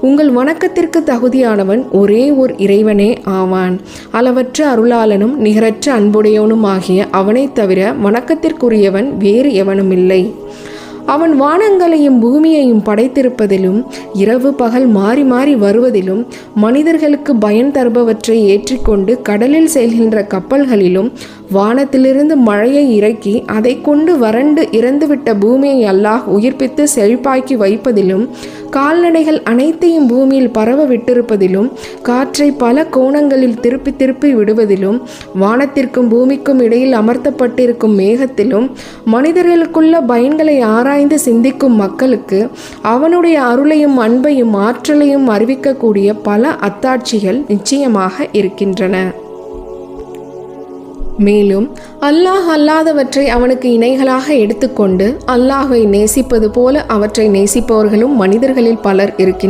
உங்கள் வணக்கத்திற்கு தகுதியானவன் ஒரே ஒரு இறைவனே ஆவான். அளவற்ற அருளாளனும் நிகரற்ற அன்புடையவனும் ஆகிய அவனைத் தவிர வணக்கத்திற்குரியவன் வேறு எவனுமில்லை. அவன் வானங்களையும் பூமியையும் படைத்திருப்பதிலும் இரவு பகல் மாறி மாறி வருவதிலும் மனிதர்களுக்கு பயன் தருபவற்றை ஏற்றிக்கொண்டு கடலில் செல்கின்ற கப்பல்களிலும் வானத்திலிருந்து மழையை இறக்கி அதை கொண்டு வறண்டு இறந்துவிட்ட பூமியை அல்லாஹ் உயிர்ப்பித்து செழிப்பாக்கி வைப்பதிலும் கால்நடைகள் அனைத்தையும் பூமியில் பரவ விட்டிருப்பதிலும் காற்றை பல கோணங்களில் திருப்பி திருப்பி விடுவதிலும் வானத்திற்கும் பூமிக்கும் இடையில் அமர்த்தப்பட்டிருக்கும் மேகத்திலும் மனிதர்களுக்குள்ள பயன்களை ஆராய்ந்து சிந்திக்கும் மக்களுக்கு அவனுடைய அருளையும் அன்பையும் ஆற்றலையும் அறிவிக்கக்கூடிய பல அத்தாட்சிகள் நிச்சயமாக இருக்கின்றன. மேலும் அல்லாஹ் அல்லாதவற்றை அவனுக்கு இணைகளாக எடுத்துக்கொண்டு அல்லாஹ்வை நேசிப்பது போல அவற்றை நேசிப்பவர்களும் மனிதர்களில் பலர் இருக்கின்றனர்.